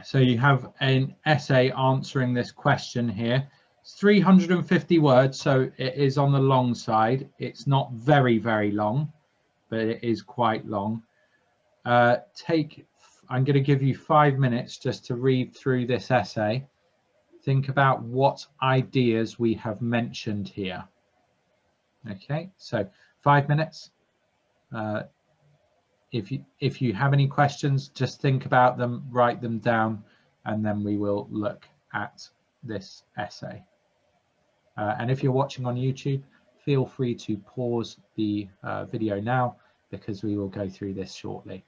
So you have an essay answering this question here. It's 350 words, so it is on the long side. It's not very, very long, but it is quite long. I'm going to give you 5 minutes just to read through this essay. Think about what ideas we have mentioned here. Okay, so 5 minutes. If you have any questions, just think about them, write them down, and then we will look at this essay. And if you're watching on YouTube, feel free to pause the video now, because we will go through this shortly.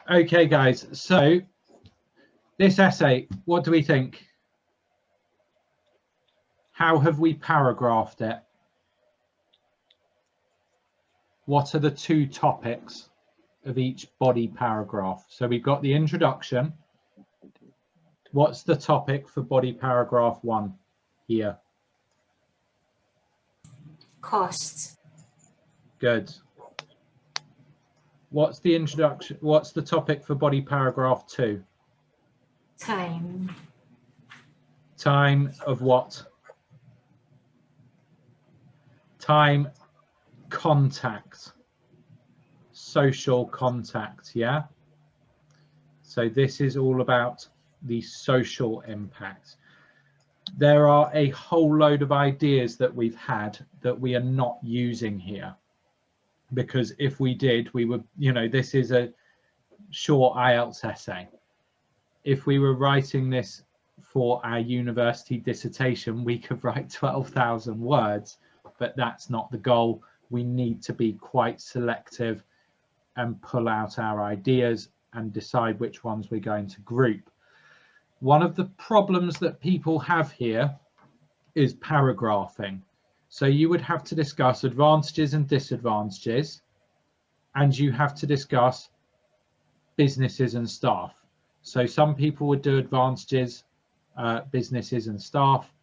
Okay, guys, so this essay, what do we think? How have we paragraphed it? What are the 2 topics of each body paragraph? So we've got the introduction. What's the topic for body paragraph 1 here? Costs. Good. What's the introduction? What's the topic for body paragraph 2? Time. Time of what? Time, contact, social contact, yeah? So this is all about the social impact. There are a whole load of ideas that we've had that we are not using here, because if we did, we would, you know, this is a short IELTS essay. If we were writing this for our university dissertation, we could write 12,000 words, but that's not the goal. We need to be quite selective and pull out our ideas and decide which ones we're going to group. One of the problems that people have here is paragraphing. So you would have to discuss advantages and disadvantages, and you have to discuss businesses and staff. So some people would do advantages, businesses and staff.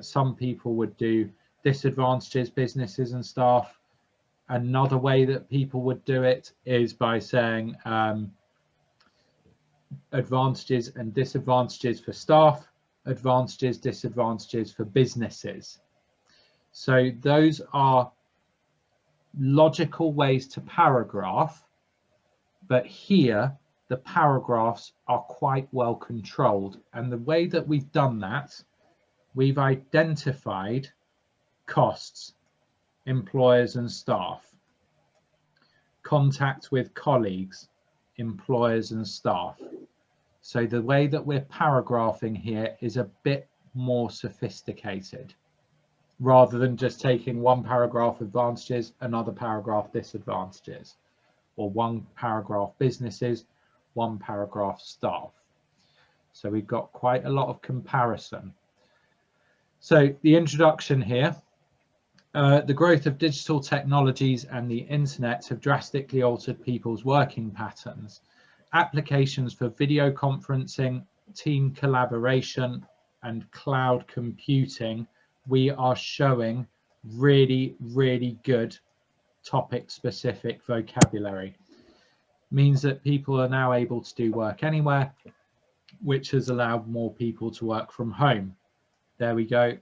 Some people would do disadvantages, businesses and staff. Another way that people would do it is by saying advantages and disadvantages for staff, advantages, disadvantages for businesses. So those are logical ways to paragraph, but here the paragraphs are quite well controlled. And the way that we've done that, we've identified costs, employers and staff, contact with colleagues, employers and staff. So the way that we're paragraphing here is a bit more sophisticated, rather than just taking one paragraph advantages, another paragraph disadvantages, or one paragraph businesses, one paragraph staff. So we've got quite a lot of comparison. So the introduction here, the growth of digital technologies and the internet have drastically altered people's working patterns. Applications for video conferencing, team collaboration, and cloud computing, we are showing really, really good topic-specific vocabulary. Means that people are now able to do work anywhere, which has allowed more people to work from home. There we go.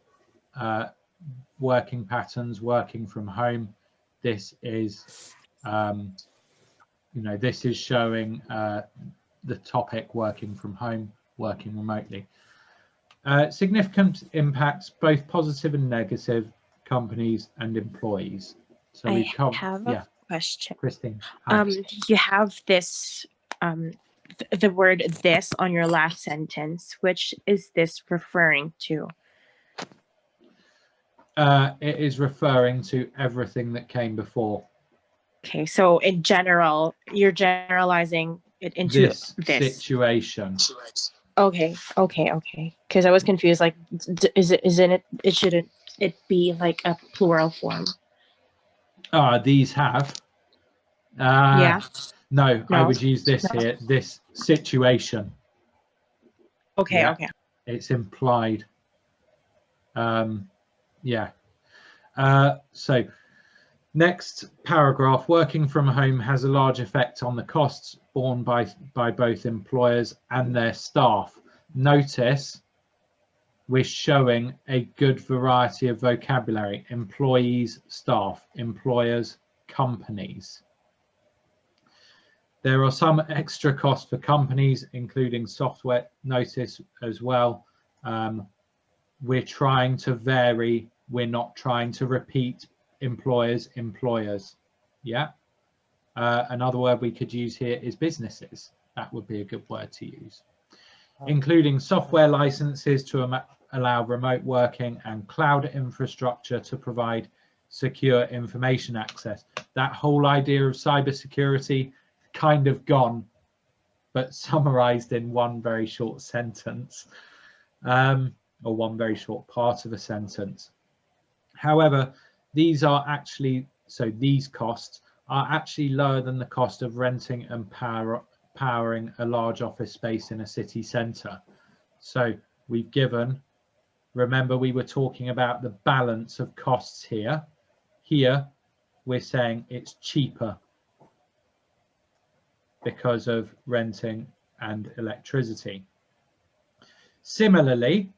Working patterns, working from home. This is, you know, this is showing the topic working from home, working remotely. Significant impacts, both positive and negative, companies and employees. So we have a question. Christine. You have this, the word "this" on your last sentence. Which is this referring to? It is referring to everything that came before. Okay, so in general, you're generalizing it into this situation. Okay. Because I was confused. Like, shouldn't it be like a plural form? These have. Yeah. No, I would use this here. This situation. Okay. Yeah, okay. It's implied. Yeah. So next paragraph, working from home has a large effect on the costs, borne by both employers and their staff. Notice we're showing a good variety of vocabulary: employees, staff, employers, companies. There are some extra costs for companies, including software. Notice as well, we're trying to vary. We're not trying to repeat employers. Yeah. Another word we could use here is businesses. That would be a good word to use. Including software licenses to allow remote working and cloud infrastructure to provide secure information access. That whole idea of cybersecurity kind of gone, but summarized in one very short sentence, or one very short part of a sentence. However, these costs are actually lower than the cost of renting and powering a large office space in a city centre. So we've given, remember we were talking about the balance of costs here. Here we're saying it's cheaper because of renting and electricity. Similarly,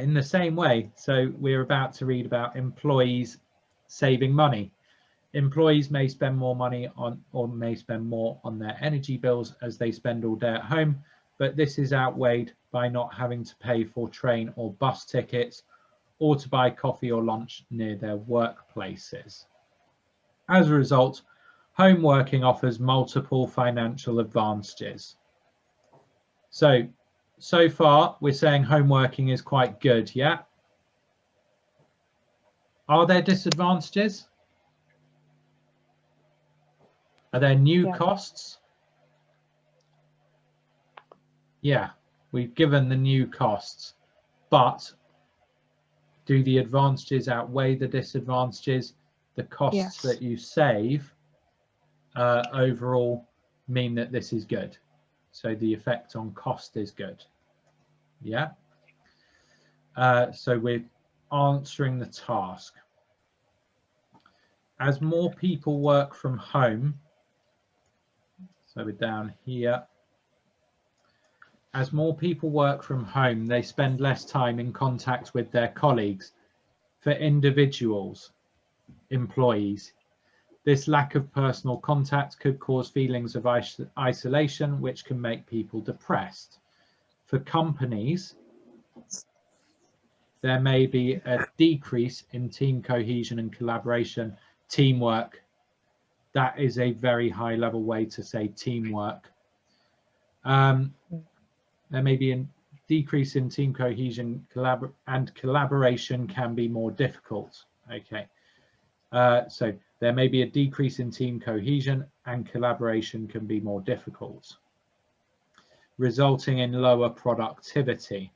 in the same way, so we're about to read about employees saving money. Employees may spend more money on, or may spend more on their energy bills as they spend all day at home, but this is outweighed by not having to pay for train or bus tickets or to buy coffee or lunch near their workplaces. As a result, home working offers multiple financial advantages. So far we're saying home working is quite good, yeah? Are there disadvantages? Are there new costs? Yeah, we've given the new costs, but do the advantages outweigh the disadvantages? The costs that you save overall mean that this is good. So the effect on cost is good. Yeah. So we're answering the task. As more people work from home, so we're down here. As more people work from home, they spend less time in contact with their colleagues. For individuals, employees, this lack of personal contact could cause feelings of isolation, which can make people depressed. For companies, there may be a decrease in team cohesion and collaboration, teamwork. That is a very high level way to say teamwork. There may be a decrease in team cohesion and collaboration can be more difficult. Okay, so there may be a decrease in team cohesion and collaboration can be more difficult, resulting in lower productivity.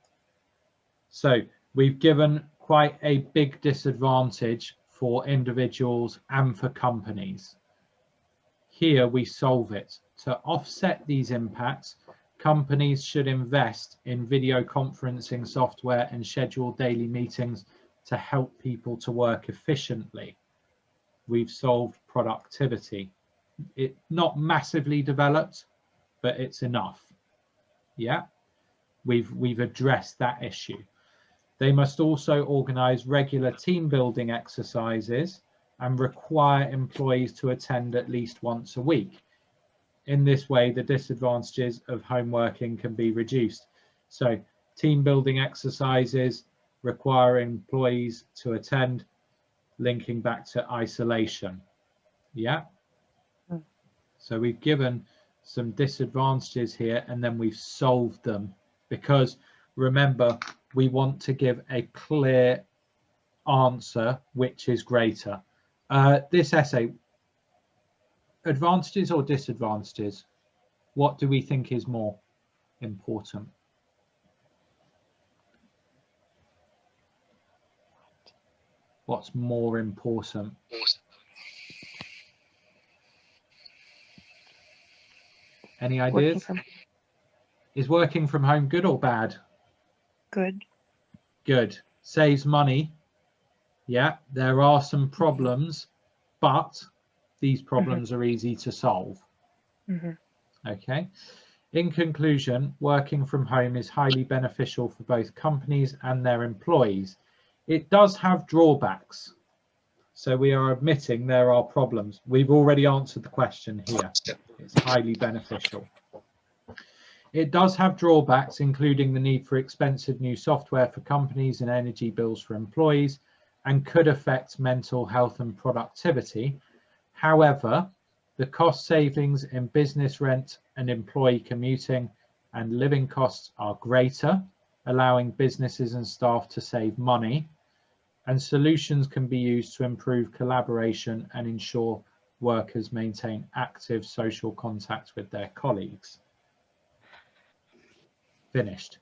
So we've given quite a big disadvantage for individuals and for companies. Here we solve it. To offset these impacts, companies should invest in video conferencing software and schedule daily meetings to help people to work efficiently. We've solved productivity. It's not massively developed, but it's enough. Yeah, we've addressed that issue. They must also organize regular team building exercises and require employees to attend at least once a week. In this way, the disadvantages of home working can be reduced. So team building exercises require employees to attend, linking back to isolation. Yeah. So we've given some disadvantages here and then we've solved them, because remember, we want to give a clear answer, which is greater. This essay, advantages or disadvantages? What do we think is more important? What's more important? Any ideas? Is working from home good or bad? Good. Good. Saves money. Yeah, there are some problems, but these problems are easy to solve. Okay. In conclusion, working from home is highly beneficial for both companies and their employees. It does have drawbacks. So we are admitting there are problems. We've already answered the question here. It's highly beneficial. It does have drawbacks, including the need for expensive new software for companies and energy bills for employees, and could affect mental health and productivity. However, the cost savings in business rent and employee commuting and living costs are greater, allowing businesses and staff to save money, and solutions can be used to improve collaboration and ensure workers maintain active social contact with their colleagues. Finished.